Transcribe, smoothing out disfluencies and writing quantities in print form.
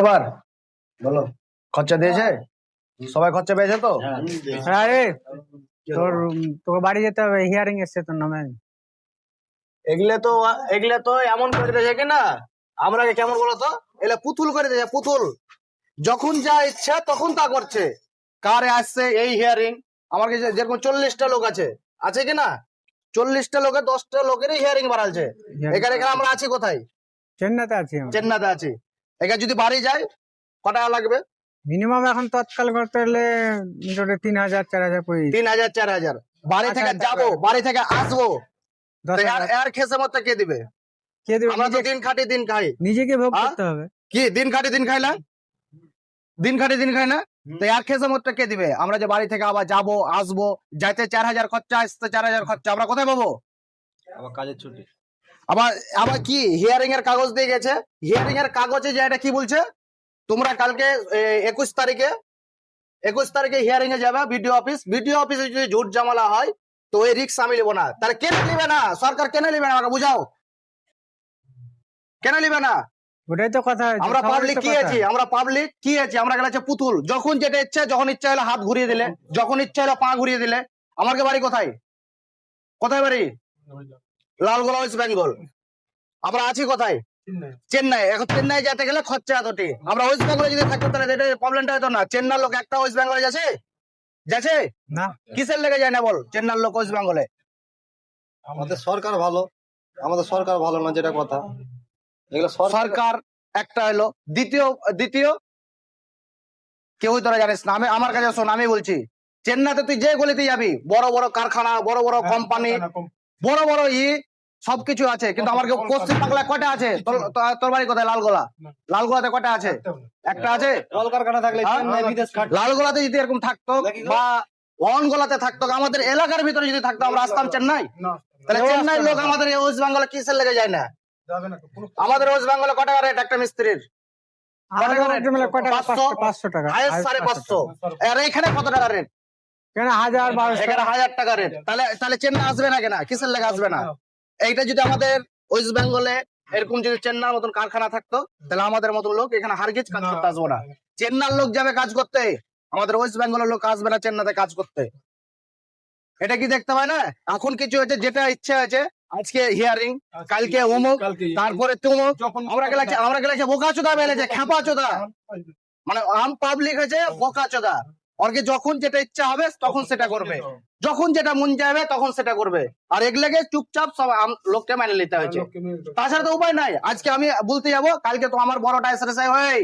আবার বলো, খরচা দিয়েছে? সবাই খরচা পেয়েছে তো? আরে তোর তোকে বাড়ি যেতে হবে, হিয়ারিং এসছে তোর নামে। এগুলো তো এমন করে দিয়েছে কি না, আমরাকে কেমন বলো তো, এগুলো পুতুল করে দিয়েছে, পুতুল। যখন যা ইচ্ছা তখন তা করছে। কারে আসছে এই হিয়ারিং, আমার কাছে যেরকম 40টা লোক আছে, আছে কি না? 40টা লোকে 10টা লোকেরই হিয়ারিং বাড়ালছে। এখানে এখানে আমরা আছি কোথায়? চেন্নাইতে আছি আমরা। চেন্নাইতে আছি। এখানে যদি বাড়ি যায় ক টাকা লাগবে? মিনিমাম এখন তৎকাল করতে হলে মোটামুটি 3,000 4,000 পড়ে যাচ্ছে। 3000 4000। বাড়ি থেকে 8,000 যাবো, বাড়ি থেকে আসবো, তো 10,000 এর খেসে মতো কে দিবে? কে দেবে? আমরা তো দিন খাটি দিন খাই। নিজেকে ভোগ হ্যাঁ? করতে হবে। কি দিন খাটি দিন খাই না? দিন খাটি দিন খাই না? তো এর খেসে মতো কে দিবে? আমরা যে বাড়ি থেকে আবার যাবো আসবো, যাইতে 4000 খরচা, আসতে 4000 খরচা, আমরা কোথায় পাবো? আবার কাজের ছুটি। আবার আবার কি হিয়ারিং এর কাগজ দিয়ে গেছে। হিয়ারিং এর কাগজে যে এটা কি বলছে, তোমরা কালকে 21 তারিখে হিয়ারিং এ যাবে বিডিও অফিস। বিডিও অফিসে যদি ঝুট ঝামেলা হয় তো ওই রিস্ক আমি নেবো না। তাহলে কেন নিবে না সরকার, কেন নিবে না? আমাকে বুঝাও, কেন নিবে না? ওটাই তো কথা হয়েছে, আমরা সবারই পাবলিক তো কি কথা। আছি? আমরা পাবলিক কি আছি? আমরা গেছে পুতুল। যখন যেটা ইচ্ছা, যখন ইচ্ছা হলো হাত ঘুরিয়ে দিলে, যখন ইচ্ছা হলো পা ঘুরিয়ে দিলে। আমার বাড়ি কোথায়? কোথায় বাড়ি? লালগোলা, ওয়েস্ট বেঙ্গল। আমরা আছি কোথায়? চেন্নাই। এখন চেন্নাই যেতে গেলে খরচা এতটি। আমরা ওয়েস্ট বেঙ্গলে যদি থাকতো তাহলে এটা প্রবলেমটা হতো না। চেন্নাইর লোক একটা ওয়েস্ট বেঙ্গলে যাচ্ছে? যাচ্ছে? না, কিসের লেগে যায় না বল? চেন্নাইর লোক ওয়েস্ট বেঙ্গলে। আমাদের সরকার ভালো, আমাদের সরকার ভালো না, যেটা কথা। এগুলো সরকার একটা হলো, দ্বিতীয় দ্বিতীয় কেউই তোরা জানিস না। আমি আমার কাছে শোন, আমি বলছি, চেন্নাইতে তুই যে গলিতে যাবি, বড় বড় কারখানা, বড় বড় কোম্পানি, বড় বড় সবকিছু আছে, কিন্তু আমার পশ্চিম বাংলায় কয়টা আছে? তোর বাড়ি কোথায়? লালগোলা। লালগোলাতে কয়টা আছে? একটা আছে। কলকারখানা থাকলে হ্যাঁ? চেন্নাই বিদেশ খাট। লালগোলাতে যদি এরকম থাকতো বা ওয়ানগোলাতে থাকতো, আমাদের এলাকার ভিতরে যদি থাকতো, আমরা আসতাম চেন্নাই? তাহলে চেন্নাই লোক আমাদের ওয়েস্ট বেঙ্গলে কিসের লেগে যায় না? আমাদের ওয়েস্ট বেঙ্গলে কত টাকা রেট একটা মিস্ত্রির? আমাদের ওখানে মেলা কয় টাকা? 500 টাকা। হায়েস্ট 550। আর এখানে কত টাকা রেট? কেন 1000 1200 এখানে 1000 টাকা রেট। তাহলে তাহলে চেন্নাই আসবে না কেন? কিসের লেগে আসবে না? এইটা যদি আমাদের ওয়েস্ট বেঙ্গলে এরকম যদি চেন্নাইয়ের মতন কারখানা থাকতো, তাহলে আমাদের মতন লোক এখানে হারগিজ কাজ করতে আসবো না। চেন্নাইয়ের লোক যাবে কাজ করতে, আমাদের ওয়েস্ট বেঙ্গলের লোক আসবে না চেন্নাইতে কাজ করতে। এটা কি দেখতে পায় না? এখন কিছু হয়েছে, যেটা ইচ্ছা হয়েছে, আজকে হিয়ারিং, কালকে অমুক, তারপরে তুমুক। আমরা গেলে বোকা চোদা বেলেছে, খেপা চোদা, মানে আম পাবলিক হয়েছে বোকা চোদা। ওরকে যখন যেটা ইচ্ছা হবে তখন সেটা করবে, যখন যেটা মন যাবে তখন সেটা করবে। আর এগুলোকে চুপচাপ সব লোককে মেনে নিতে হয়েছে, তাছাড়া তো উপায় নাই। আজকে আমি বলতে যাবো, কালকে তো আমার বড়টা এসে হয়